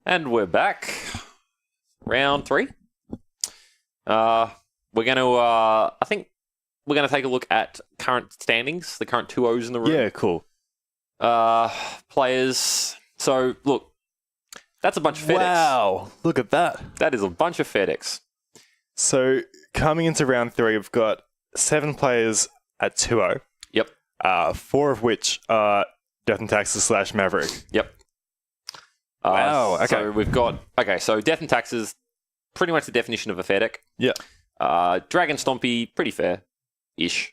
And we're back. Round 3. We're going to, I think we're going to take a look at current standings, the current 2-0s in the room. Yeah, cool. Players. So, look, that's a bunch of FedEx. Wow, look at that. That is a bunch of FedEx. So, coming into round 3, we've got 7 players at 2-0. Yep. 4 of which are Death and Taxes / Maverick. Yep. Wow, okay. So we've got, so Death and Taxes, pretty much the definition of a FedEx. Yeah. Dragon Stompy, pretty fair-ish.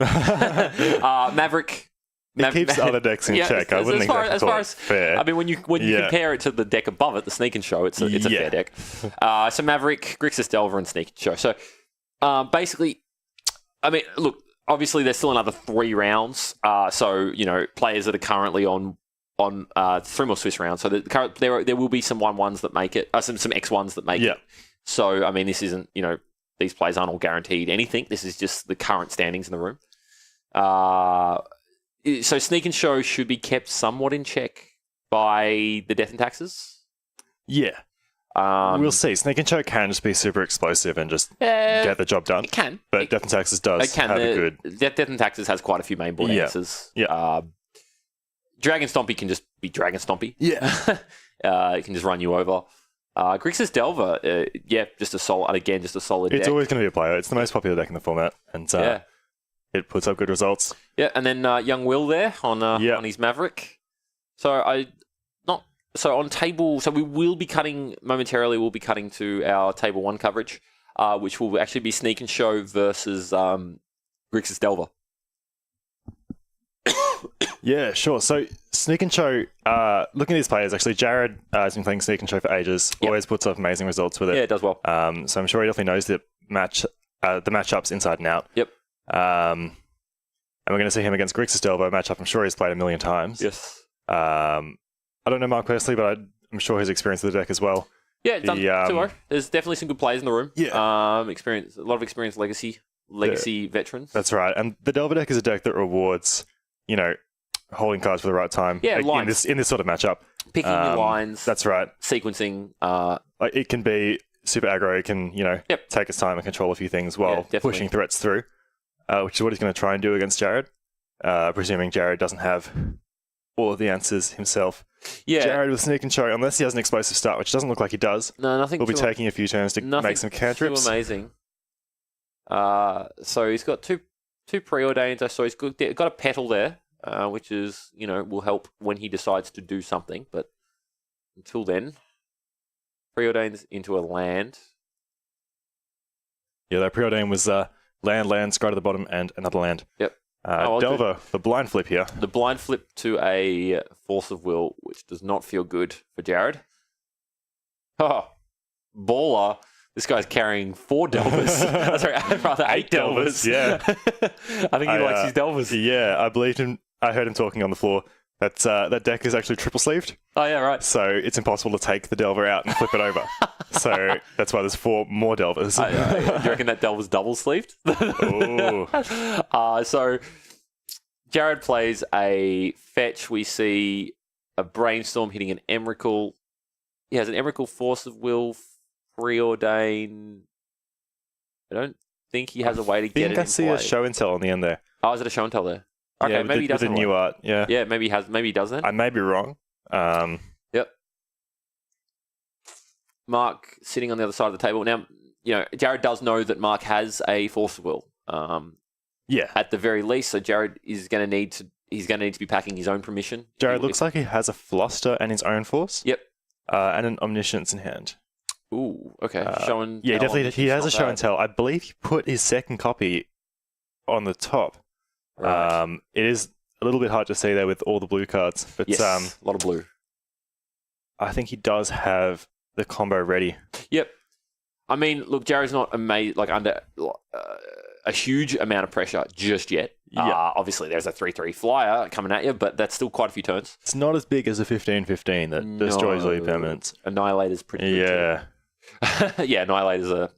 Maverick. It keeps other decks in check. I wouldn't exactly call it fair. I mean, when you compare it to the deck above it, the Sneak and Show, it's a fair deck. So Maverick, Grixis Delver, and Sneak and Show. So basically, I mean, look, obviously there's still another 3 rounds. So, players that are currently on 3 more Swiss rounds. So there will be some 1-1s that make it, some X1s that make it. So, I mean, this isn't, these players aren't all guaranteed anything. This is just the current standings in the room. So Sneak and Show should be kept somewhat in check by the Death and Taxes. Yeah. We'll see. Sneak and Show can just be super explosive and just get the job done. It can. But Death and Taxes does have a good... Death and Taxes has quite a few main board answers. Yeah. Dragon Stompy can just be Dragon Stompy. Yeah. It can just run you over. Grixis Delver, just a solid deck. It's always going to be a player. It's the most popular deck in the format. And it puts up good results. Yeah, and then Young Will there on his Maverick. So on table, so we will be cutting momentarily. We'll be cutting to our table 1 coverage, which will actually be Sneak and Show versus Grixis Delver. Yeah, sure. So Sneak and Show, looking at these players, actually, Jared has been playing Sneak and Show for ages. Yep. Always puts up amazing results with it. Yeah, it does well. So I'm sure he definitely knows the matchups inside and out. Yep. And we're going to see him against Grixis Delver, a matchup I'm sure he's played a million times. Yes. I don't know Mark personally, but I'm sure his experience with the deck as well. Yeah, it's done 2-0. There's definitely some good players in the room. Yeah. A lot of experienced legacy veterans. That's right. And the Delver deck is a deck that rewards, holding cards for the right time. Yeah, in this sort of matchup. Picking your lines. That's right. Sequencing. It can be super aggro. It can, take its time and control a few things while pushing threats through, which is what he's going to try and do against Jared, presuming Jared doesn't have all of the answers himself. Yeah. Jared with Sneak and Show, unless he has an explosive start, which doesn't look like he does. No, nothing. He'll be taking a few turns to make some cantrips. Too amazing. So he's got two preordains. I saw he's got a petal there, which is will help when he decides to do something. But until then, preordains into a land. Yeah, that preordain was land, Scry to the bottom, and another land. Yep. Delver, the blind flip here. The blind flip to a Force of Will, which does not feel good for Jared. Oh, baller. This guy's carrying 4 Delvers. Sorry, rather 8 Delvers. Yeah. I think he likes his Delvers. Yeah, I believed him. I heard him talking on the floor. That deck is actually triple sleeved. Oh, yeah, right. So it's impossible to take the Delver out and flip it over. So that's why there's 4 more Delvers. Do you reckon that Delver's double sleeved? Oh. So Jared plays a fetch. We see a Brainstorm hitting an Emrakul. He has an Emrakul, Force of Will, Preordain. I don't think he has a way to get it in I see play. a show and tell on the end there. Oh, is it a show and tell there? Okay, yeah, maybe he does with the new art. Yeah. Yeah, maybe he does then. I may be wrong. Yep. Mark sitting on the other side of the table. Now, Jared does know that Mark has a Force of Will. Yeah. At the very least, so Jared is going to need to be packing his own permission. Jared looks like he has a Fluster and his own Force. Yep. And an Omniscience in hand. Ooh, okay. Show and yeah, tell. definitely. He has a show and tell. I believe he put his second copy on the top. Right. It is a little bit hard to see there with all the blue cards, but yes, a lot of blue. I think he does have the combo ready. Yep. I mean, look, Jared's not under a huge amount of pressure just yet. Yeah. Obviously, there's a 3/3 flyer coming at you, but that's still quite a few turns. It's not as big as a 15/15 that destroys all your permanents. Annihilator's pretty good. Yeah. Yeah, Annihilator's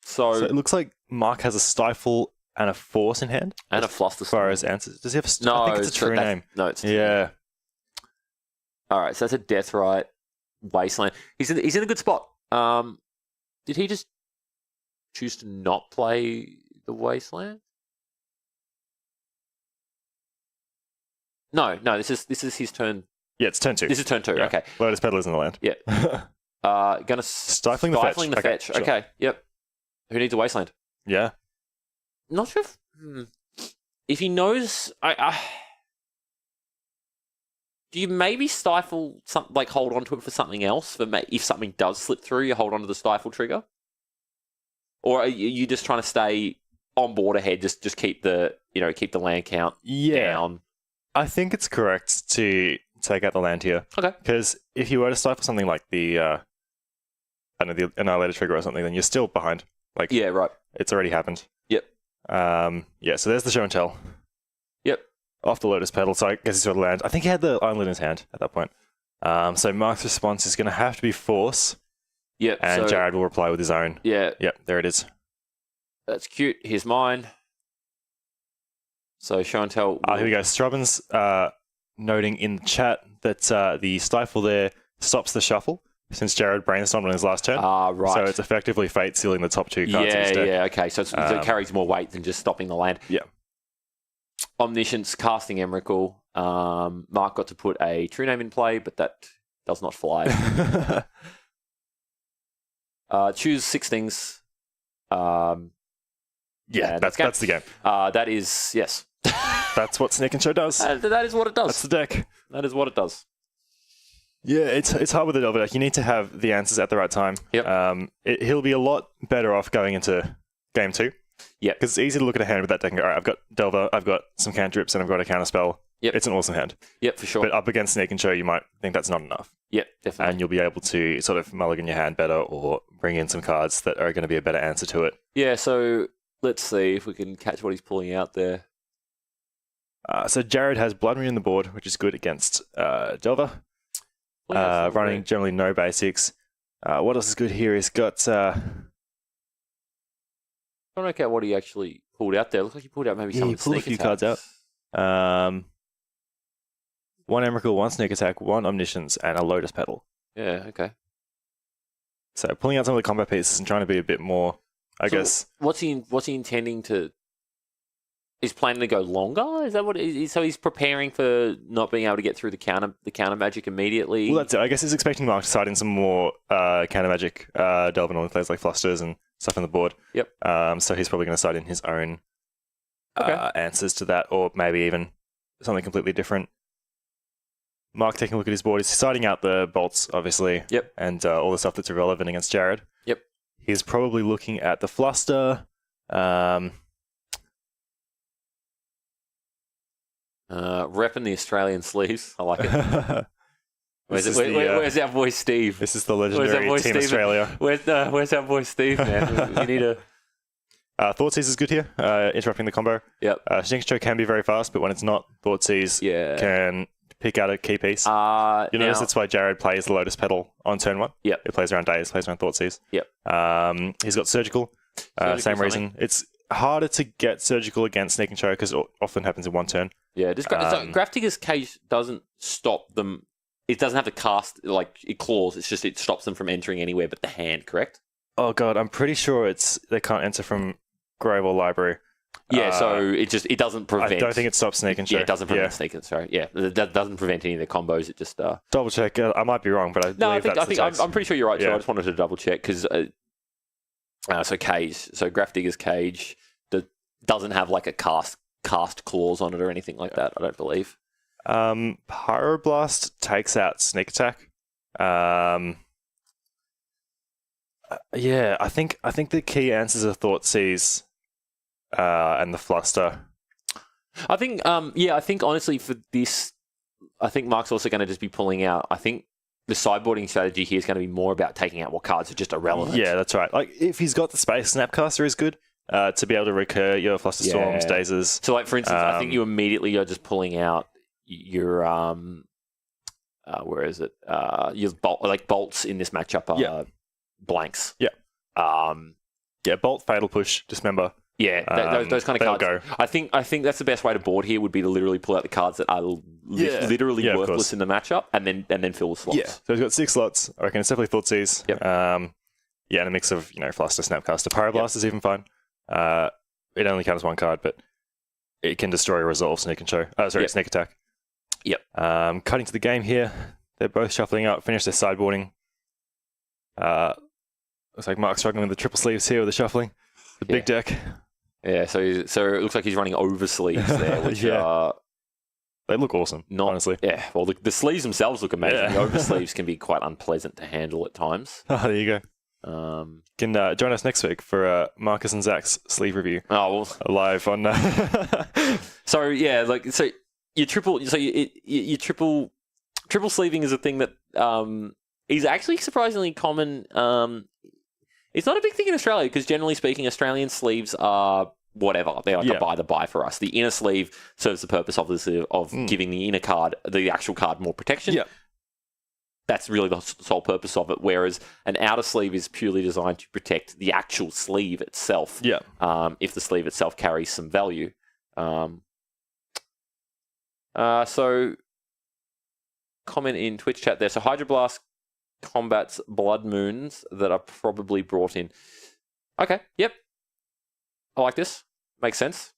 So it looks like Mark has a Stifle and a Force in hand. And a Fluster. As far as answers. Does he have a No, I think it's a true name. No, it's yeah. All right, so that's a Deathrite Wasteland. He's in a good spot. Did he just choose to not play the Wasteland? No. This is his turn. Yeah, it's turn 2. This is turn 2. Yeah. Okay. Lotus Petal is in the land. Yeah. Gonna Stifling the fetch. Sure. Okay. Yep. Who needs a Wasteland? Yeah. Not sure if he knows. Do you maybe stifle something, like hold on to it for something else? If something does slip through, you hold on to the stifle trigger, or are you just trying to stay on board ahead? Just keep the land count down. I think it's correct to take out the land here. Okay. Because if you were to stifle something like the Annihilator trigger or something, then you're still behind. Like, yeah, right. It's already happened. Yep. So there's the show and tell. Yep. Off the Lotus Petal, so I guess he's got to land. I think he had the Ironlid in his hand at that point. So Mark's response is going to have to be Force. Yep. And Jared will reply with his own. Yeah. Yep, there it is. That's cute. Here's mine. So show and tell. Here we go. Strubbins noting in the chat that the stifle there stops the shuffle since Jared brainstormed on his last turn. Right. So it's effectively fate sealing the top 2 cards of his deck. Yeah, okay. So it carries more weight than just stopping the land. Yeah. Omniscience, casting Emrakul. Mark got to put a true name in play, but that does not fly. Choose 6 things. That's the game. That is, yes. That's what Sneak and Show does. That is what it does. That's the deck. That is what it does. Yeah, it's hard with the Delver deck. You need to have the answers at the right time. Yep. He'll be a lot better off going into game 2. Yeah. Because it's easy to look at a hand with that deck and go, all right, I've got Delver, I've got some cantrips, and I've got a counterspell. Yep. It's an awesome hand. Yep, for sure. But up against Sneak and Show, you might think that's not enough. Yep, definitely. And you'll be able to sort of mulligan your hand better or bring in some cards that are going to be a better answer to it. Yeah, so let's see if we can catch what he's pulling out there. So Jared has Blood Moon on the board, which is good against Delver. Running generally no basics. What else is good here? He's got... I'm trying to work out what he actually pulled out there. Looks like he pulled out maybe some of the sneak he pulled a few attacks. cards out. 1 Emrakul, 1 Sneak Attack, 1 Omniscience, and a Lotus Petal. Yeah, okay. So pulling out some of the combat pieces and trying to be a bit more, I guess. What's he intending to... He's planning to go longer? Is that what? So he's preparing for not being able to get through the counter magic immediately. Well, that's it. I guess he's expecting Mark to side in some more counter magic, delving on players like Flusters and stuff on the board. Yep. So he's probably going to side in his own answers to that, or maybe even something completely different. Mark taking a look at his board, he's siding out the bolts, obviously. Yep. And all the stuff that's irrelevant against Jared. Yep. He's probably looking at the Fluster. Repping the Australian sleeves. I like it. Where's our boy Steve? This is the legendary Team Steve? Australia. Where's our boy Steve, man? We need a... Thoughtseize is good here, interrupting the combo. Yep. Sneak Show can be very fast, but when it's not, Thoughtseize can pick out a key piece. You notice that's why Jared plays the Lotus Petal on turn 1. Yep. He plays around Daze, plays around Thoughtseize. Yep. He's got Surgical. Same reason. It's harder to get Surgical against Sneak and Show because it often happens in one turn. Yeah, Grafdigger's Cage doesn't stop them. It doesn't have to cast, like, it claws. It's just it stops them from entering anywhere but the hand, correct? Oh, God, I'm pretty sure they can't enter from Grove or Library. Yeah, so it doesn't prevent... I don't think it stops Sneak and Show. Yeah, it doesn't prevent Sneak and Show. Yeah, that doesn't prevent any of the combos. It just... Double check. I might be wrong, but I think I'm pretty sure you're right, yeah. so I just wanted to double check, because... so Grafdigger's Cage doesn't have, like, a cast clause on it or anything like that, I don't believe. Pyroblast takes out Sneak Attack. Yeah, I think the key answers are Thoughtseize and the Fluster. I think honestly for this, I think Mark's also going to just be pulling out. I think the sideboarding strategy here is going to be more about taking out what cards are just irrelevant. Yeah, that's right. Like if he's got the space, Snapcaster is good. To be able to recur your Fluster Storms, Dazes. So, like for instance, I think you immediately are just pulling out your where is it? Your bolts in this matchup are blanks. Yeah. Bolt, Fatal Push, Dismember. Yeah, those kind of cards. Go. I think that's the best way to board here would be to literally pull out the cards that are literally worthless in the matchup, and then fill the slots. Yeah, so he's got 6 slots. I reckon it's definitely Thoughtseize. Yep. And a mix of Fluster, Snapcaster, Pyroblast is even fine. It only counts 1 card, but it can destroy, resolve, Sneak and Show. Sneak Attack. Yep. Cutting to the game here, they're both shuffling up, finish their sideboarding. Looks like Mark's struggling with the triple sleeves here with the shuffling. The big deck. Yeah, so it looks like he's running over sleeves there, which they look awesome, honestly. Yeah, well, the sleeves themselves look amazing. Yeah. The over sleeves can be quite unpleasant to handle at times. Oh, there you go. Can join us next week for Marcus and Zach's sleeve review. Oh, well. Live on. So yeah, your triple sleeving is a thing that is actually surprisingly common. It's not a big thing in Australia because generally speaking, Australian sleeves are whatever. They're like a buy the buy for us. The inner sleeve serves the purpose of giving the inner card, the actual card, more protection. Yeah. That's really the sole purpose of it. Whereas an outer sleeve is purely designed to protect the actual sleeve itself. Yeah. If the sleeve itself carries some value. So comment in Twitch chat there. So Hydroblast combats Blood Moons that are probably brought in. Okay, yep. I like this. Makes sense.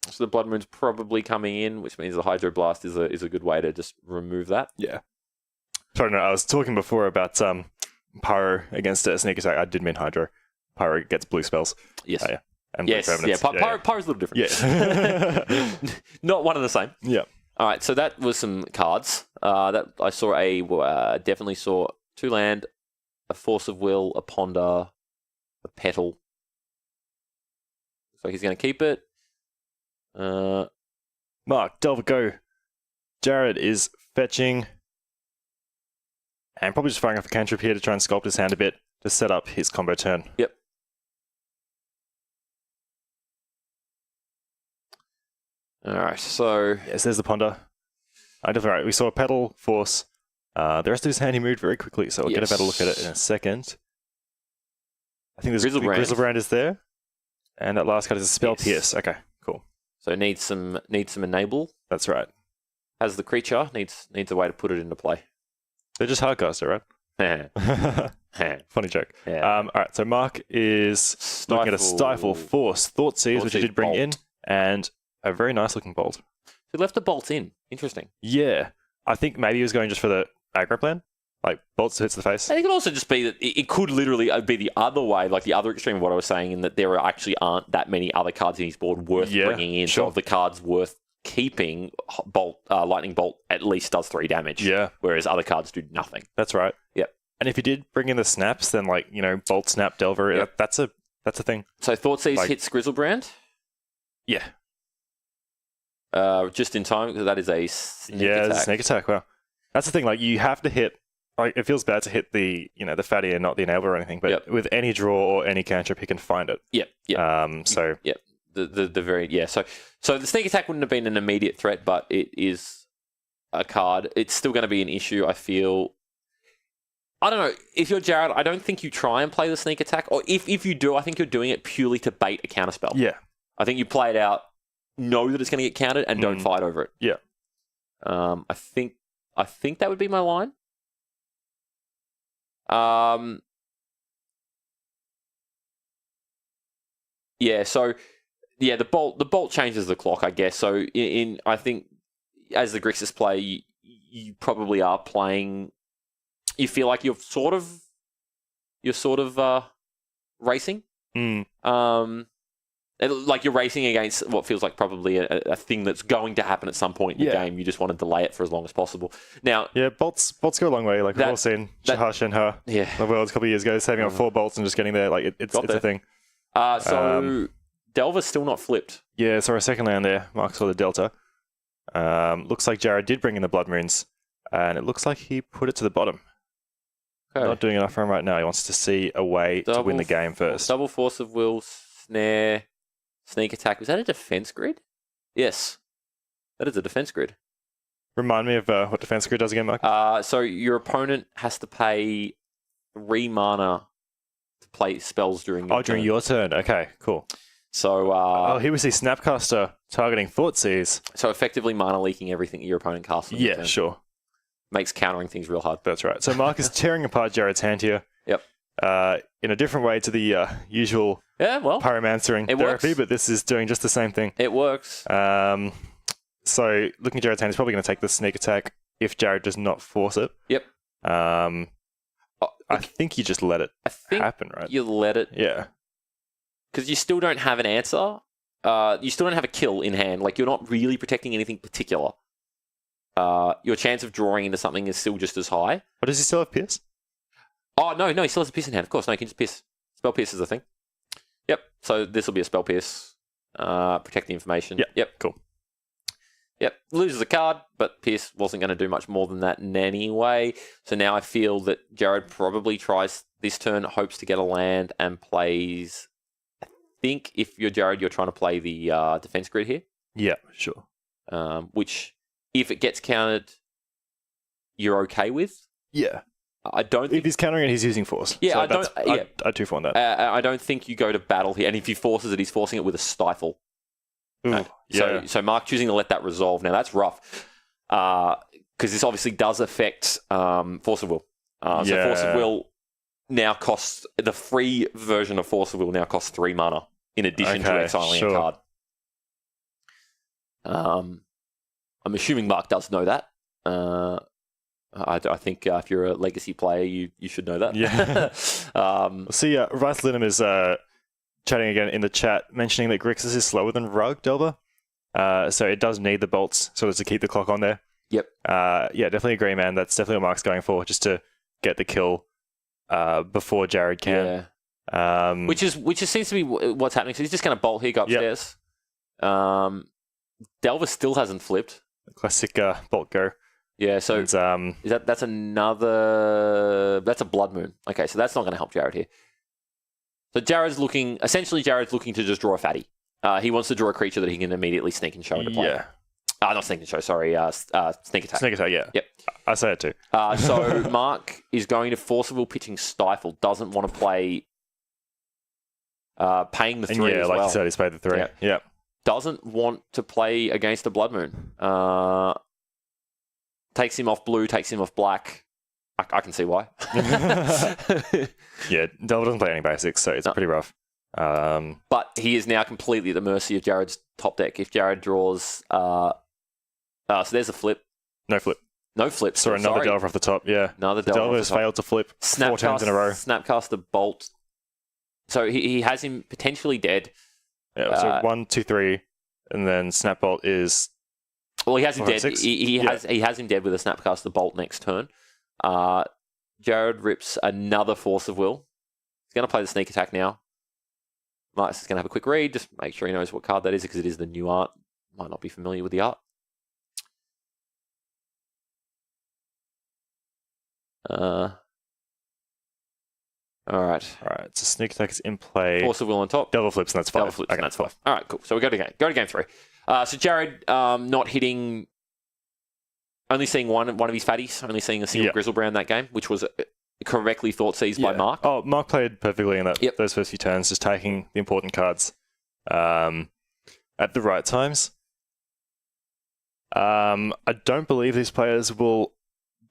So the Blood Moon's probably coming in, which means the Hydroblast is a good way to just remove that. Yeah. Sorry, no, I was talking before about Pyro against a Sneak Attack. I did mean Hydro. Pyro gets blue spells. Yes. Yeah. And yes, Pyro's a little different. Yeah. Not one and the same. Yeah. All right, so that was some cards. That I saw definitely saw 2 land, a Force of Will, a Ponder, a Petal. Looks like he's going to keep it. Mark, Delver, go. Jared is fetching. And probably just firing off a cantrip here to try and sculpt his hand a bit to set up his combo turn. Yep. All right, so... Yes, there's the Ponder. Right. We saw a Petal, Force. The rest of his hand he moved very quickly, so we'll get a better look at it in a second. I think there's Grizzlebrand is there. And that last card is a Spell Pierce. Okay, cool. So needs some enable. That's right. Has the creature, needs a way to put it into play. They're just hardcaster, right? Funny joke. Yeah. All right, so Mark is looking at a Stifle, Force, Thoughtseize, which he did bring Bolt. in, and a very nice looking Bolt. He left the Bolt in. Interesting. Yeah. I think maybe he was going just for the aggro plan. Like, Bolts hits the face. I think it could also just be that it could literally be the other way, like the other extreme of what I was saying, in that there actually aren't that many other cards in his board worth bringing in. Sure. So of the cards worth keeping, Lightning Bolt at least does 3 damage. Yeah. Whereas other cards do nothing. That's right. Yep. And if you did bring in the snaps, then Bolt, Snap, Delver, Yep. that's a thing. So Thoughtseize hits Grizzlebrand. Yeah. Just in time, because that is a sneak attack. Sneak attack. Wow. That's the thing. Like, you have to hit. Like, it feels bad to hit the the fatty and not the enabler or anything. But with any draw or any cantrip, he can find it. Yep. So. Yep. The very So the sneak attack wouldn't have been an immediate threat, but it is a card. It's still going to be an issue. I feel. I don't know. If you're Jared, I don't think you try and play the sneak attack, or if you do, I think you're doing it purely to bait a counterspell. Yeah. I think you play it out, know that it's going to get countered, and don't fight over it. Yeah. I think that would be my line. Yeah. So, yeah, the bolt changes the clock, I guess. So, I think as the Grixis play, you probably are playing. You feel like you're sort of racing. Like you're racing against what feels like probably a thing that's going to happen at some point in the game. You just want to delay it for as long as possible. Now, bolts go a long way. Like we've all seen Shahar Shenhar, the Worlds a couple of years ago, saving up 4 bolts and just getting there. Like it's a thing. So Delver's still not flipped. Yeah, so our second land there, Mark saw the Delta. Looks like Jared did bring in the Blood Moons, and it looks like he put it to the bottom. Okay. Not doing enough for him right now. He wants to see a way to win the game first. Double Force of Will, Snare, Sneak Attack. Was that a defense grid? Yes. That is a defense grid. Remind me of what defense grid does again, Mark? So your opponent has to pay 3 mana to play spells during your turn. During your turn. Okay, cool. So here we see Snapcaster targeting Thoughtseize. So effectively mana leaking everything your opponent casts. Yeah, sure. Makes countering things real hard. That's right. So Mark is tearing apart Jared's hand here. Yep. In a different way to the usual pyromancering therapy, works. But this is doing just the same thing. It works. So looking at Jared's hand, he's probably going to take the sneak attack if Jared does not force it. Yep. I think you just let it happen, right? You let it. Yeah. Because you still don't have an answer. You still don't have a kill in hand. Like, you're not really protecting anything particular. Your chance of drawing into something is still just as high. But does he still have Pierce? Oh, no, he still has a Pierce in hand. Of course, no, he can just Pierce. Spell Pierce is a thing. Yep, so this will be a Spell Pierce. Protect the information. Yep, cool. Yep, loses a card, but Pierce wasn't going to do much more than that in any way. So now I feel that Jared probably tries this turn, hopes to get a land, and plays... I think if you're Jared, you're trying to play the defense grid here. Yeah, sure. Which, if it gets countered, you're okay with. Yeah. I don't think... If he's countering it, he's using force. Yeah, so I do find that. I don't think you go to battle here. And if he forces it, he's forcing it with a stifle. Ooh, yeah. So Mark choosing to let that resolve. Now, that's rough. Because this obviously does affect Force of Will. So Force of Will now costs... The free version of Force of Will now costs 3 mana in addition to exiling a card. I'm assuming Mark does know that. I think if you're a legacy player, you should know that. Yeah. See, Rice Linham is chatting again in the chat, mentioning that Grixis is slower than Rug Delver. So it does need the bolts sort of to keep the clock on there. Yep. Yeah, definitely agree, man. That's definitely what Mark's going for, just to get the kill before Jared can. Yeah. Which seems to be what's happening. So he's just going to bolt here, go upstairs. Yep. Delver still hasn't flipped. Classic bolt go. Yeah, so and, that's a Blood Moon. Okay, so that's not going to help Jared here. So Jared's looking to just draw a fatty. He wants to draw a creature that he can immediately sneak and show into play. Yeah. Not sneak and show, sorry. Sneak attack. Sneak attack, yeah. Yep. I say it too. So Mark is going to Force of Will pitching Stifle. Doesn't want to play paying the 3 and as well. Like you said, he's paid the 3. Yeah. Doesn't want to play against a Blood Moon. Takes him off blue, takes him off black. I can see why. Yeah, Delver doesn't play any basics, so it's pretty rough. But he is now completely at the mercy of Jared's top deck. If Jared draws... so there's a flip. No flip. No flip. So another Delver off the top, yeah. Another Delver Delver has failed to flip 4 times in a row. Snapcaster Bolt. So he has him potentially dead. Yeah, so 1, 2, 3, and then Snapbolt is... Well, he has him dead. He has him dead with a Snapcaster Bolt next turn. Jared rips another Force of Will. He's going to play the sneak attack now. Mark's is going to have a quick read, just make sure he knows what card that is, because it is the new art. Might not be familiar with the art. All right. So sneak attack is in play. Force of Will on top. Delver flips, and that's 5. Delver flips, and that's 5. All right, cool. So we go to game 3. So Jared not hitting, only seeing one of his fatties, only seeing a single Grizzlebrand that game, which was correctly Thoughtseize by Mark. Oh, Mark played perfectly in that those first few turns, just taking the important cards at the right times. I don't believe these players will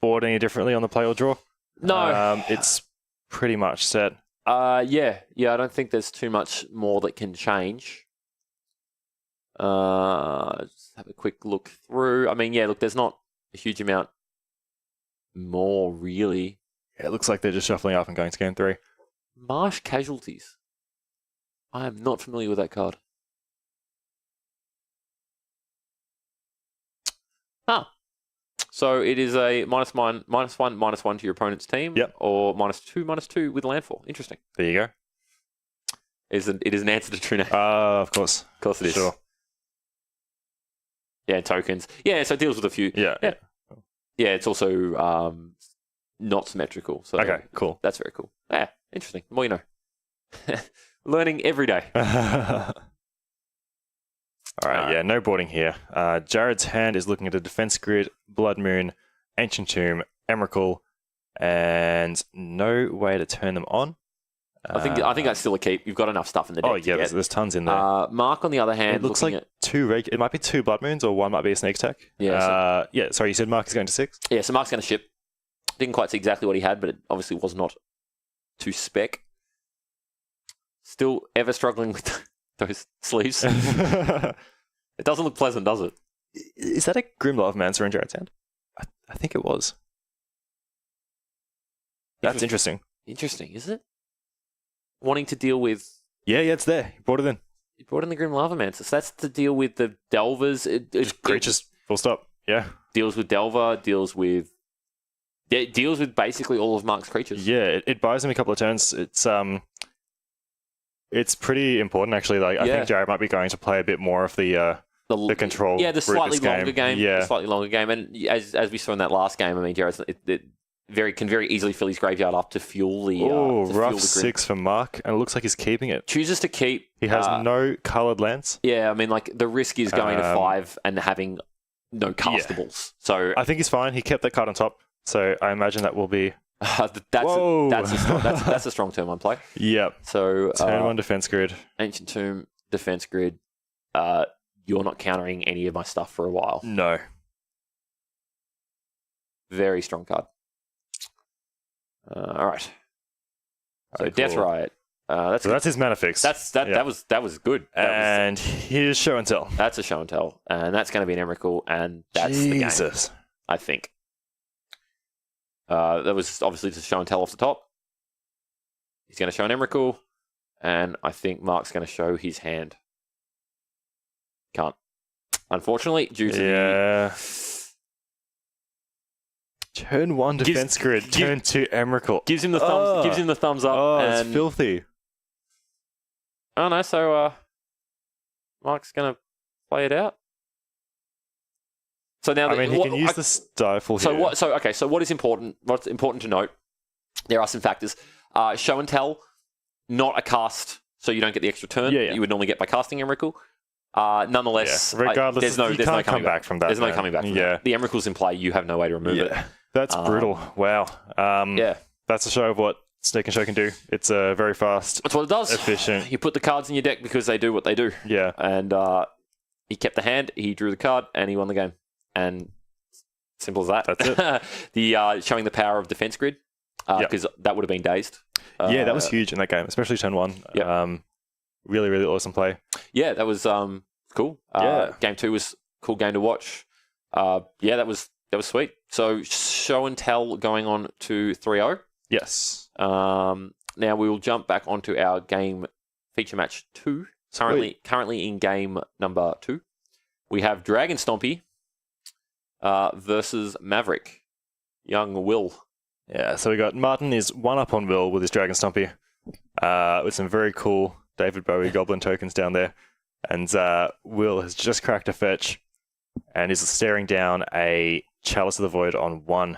board any differently on the play or draw. No. It's pretty much set. Yeah, I don't think there's too much more that can change. Just have a quick look through. I mean, look, there's not a huge amount more, really. Yeah, it looks like they're just shuffling up and going to game 3. Marsh Casualties. I am not familiar with that card. So it is a -1, -1 to your opponent's team, or -2 with landfall. Interesting. There you go. It is an answer to True. Of course. Of course it is. Sure. Yeah, tokens. Yeah, so it deals with a few. Yeah. Yeah, it's also not symmetrical. So okay, cool. That's very cool. Yeah, interesting. The more you know. Learning every day. All right, no boarding here. Jared's hand is looking at a defense grid, Blood Moon, Ancient Tomb, Emrakul, and no way to turn them on. I think that's still a keep. You've got enough stuff in the deck. Oh yeah, there's tons in there. Mark, on the other hand, it looks like it might be 2 Blood Moons, or one might be a Sneak Attack. Yeah. Sorry, you said Mark is going to 6. Yeah, so Mark's going to ship. Didn't quite see exactly what he had, but it obviously was not to spec. Still ever struggling with those sleeves. It doesn't look pleasant, does it? Is that a Grim Lavamancer in Jared's hand? I think it was. That's interesting. Interesting, is it? Wanting to deal with... Yeah, it's there. You brought it in. You brought in the Grim Lavamancer. So that's to deal with the Delvers. Just creatures, full stop. Yeah. Deals with Delver, deals with basically all of Mark's creatures. Yeah, it buys him a couple of turns. It's pretty important, actually. Like, I think Jared might be going to play a bit more of the control. Yeah, the slightly longer game. Yeah. The slightly longer game. And as we saw in that last game, I mean, Jared can very easily fill his graveyard up to fuel the... rough 6 for Mark, and it looks like he's keeping it. Chooses to keep... He has no coloured lands. Yeah, I mean, like, the risk is going to 5 and having no castables. Yeah. So I think he's fine. He kept that card on top, so I imagine that will be... that's a strong turn 1 play. Yep. So turn 1 defense grid. Ancient Tomb, defense grid. You're not countering any of my stuff for a while. No. Very strong card. All right. So cool. Death Riot. That's his mana fix. That was good. Here's Show and Tell. That's a Show and Tell, and that's going to be an Emrakul, and that's the game. I think. That was obviously just Show and Tell off the top. He's going to show an Emrakul, and I think Mark's going to show his hand. Can't, unfortunately, due to Turn 1 defense grid. Turn 2 Emrakul. Gives him the thumbs. Gives him the thumbs up. Oh, it's filthy. Oh no! So Mark's gonna play it out. So now, he can use the stifle here. So what is important? What's important to note? There are some factors. Show and Tell, not a cast, so you don't get the extra turn that you would normally get by casting Emrakul. Nonetheless, regardless, there's no coming back from that. There's no coming back from that. The Emrakul's in play. You have no way to remove it. That's brutal. Wow. That's a show of what Sneak and Show can do. It's very fast. That's what it does. Efficient. You put the cards in your deck because they do what they do. Yeah. And he kept the hand, he drew the card, and he won the game. And simple as that. That's it. Showing the power of defense grid, because that would have been dazed. That was huge in that game, especially turn 1. Really, really awesome play. Yeah, that was cool. Game 2 was a cool game to watch. That was sweet. So Show and Tell going on to 3-0. Yes. Now we will jump back onto our game feature match 2. Currently in game number 2, we have Dragon Stompy versus Maverick, young Will. Yeah, so we got Martin is 1 up on Will with his Dragon Stompy, with some very cool David Bowie Goblin tokens down there. And Will has just cracked a fetch and is staring down a Chalice of the Void on 1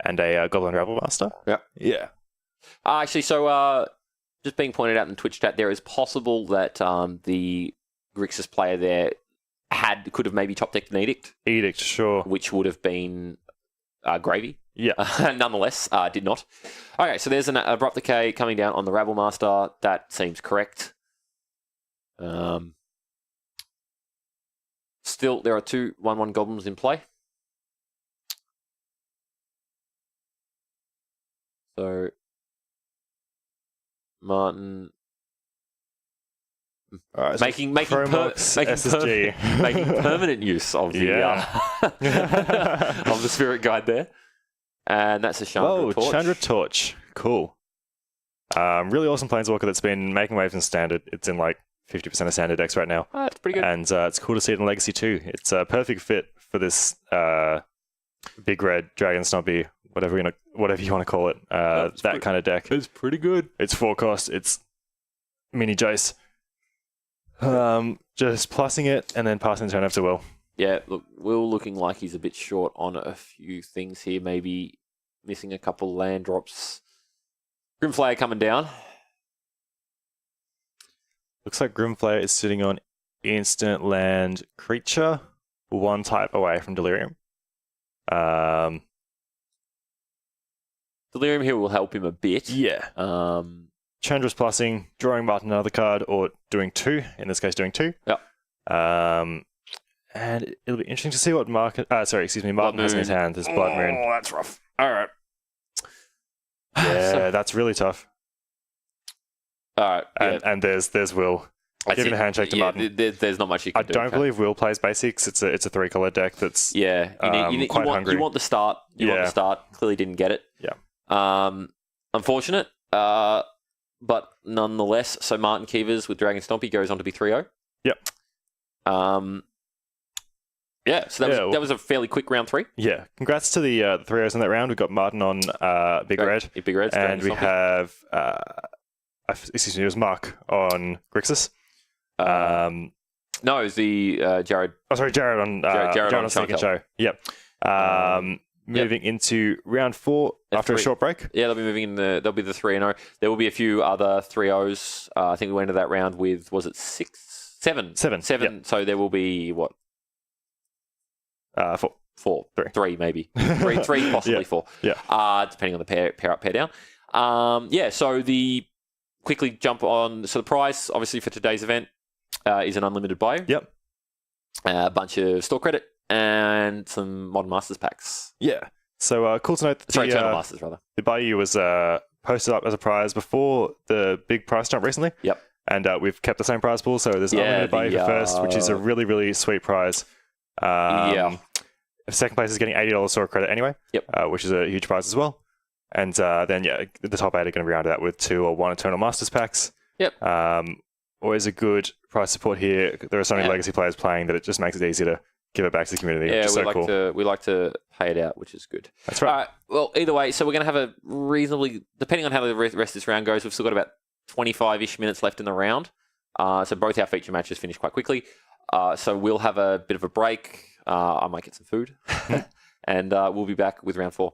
and a Goblin Rabble Master. Yeah. Actually, so just being pointed out in Twitch chat, there is possible that the Grixis player there could have maybe top decked an Edict. Edict, sure. Which would have been gravy. Yeah. Nonetheless, did not. Okay, so there's an Abrupt Decay coming down on the Rabble Master. That seems correct. Still, there are 2 1/1 goblins in play. So, Martin making permanent use of the of the Spirit Guide there, and that's a Chandra Torch. Chandra Torch, cool. Really awesome Planeswalker that's been making waves in Standard. It's in like 50% of Standard decks right now. That's pretty good. And it's cool to see it in Legacy too. It's a perfect fit for this big red Dragon Stompy, whatever you want to call it. That kind of deck. It's pretty good. It's 4 cost. It's mini Jace. Just plussing it and then passing the turn over to Will. Yeah, look, Will looking like he's a bit short on a few things here. Maybe missing a couple land drops. Grimflayer coming down. Looks like Grimflayer is sitting on instant land creature, 1 type away from Delirium. Delirium here will help him a bit. Yeah. Chandra's plussing, drawing Martin another card, or doing 2. In this case, doing 2. Yep. And it'll be interesting to see what Martin has in his hand. This Blood Moon. Oh, that's rough. All right. Yeah, that's really tough. All right. Yeah. And there's Will. Giving a handshake to Martin. There's not much you can do. I don't believe Will plays basics. It's a 3-color deck that's quite hungry. You want the start. You want the start. Clearly didn't get it. Yeah. Unfortunate. But nonetheless, so Martin Keevers with Dragon Stompy goes on to be 3-0. Yep. Yeah, so that was a fairly quick round 3. Yeah. Congrats to the 3-0s in that round. We've got Martin on Big Red. Big Red. And we have it was Mark on Grixis. No, it was the Jared. Oh, sorry, Jared on Jared on Sneak and Show. Yep. Moving into round 4 after a short break. Yeah, they'll be moving in they'll be the 3-0. There will be a few other 3-0s. I think we went into that round with, was it 6? 7. 7. Yep. So there will be what? 4. 3 maybe. 3 possibly 4. Yeah. Depending on the pair up, pair down. So the quickly jump on. So the prize, obviously, for today's event is an unlimited bio. Yep. A bunch of store credit and some Modern Masters packs. Yeah. So cool to note that Eternal Masters, rather. The Bayou was posted up as a prize before the big price jump recently. Yep. And we've kept the same prize pool, so there's an unlimited Bayou for first, which is a really, really sweet prize. Second place is getting $80 store credit anyway. Yep. Which is a huge prize as well. And then, the top 8 are going to be rounded out with 2 or 1 Eternal Masters packs. Yep. Always a good prize support here. There are so many legacy players playing that it just makes it easier to give it back to the community. Yeah, we like to pay it out, which is good. That's right. All right. Well, either way, so we're going to have a reasonably, depending on how the rest of this round goes, we've still got about 25-ish minutes left in the round. So both our feature matches finish quite quickly. So we'll have a bit of a break. I might get some food. And we'll be back with round 4.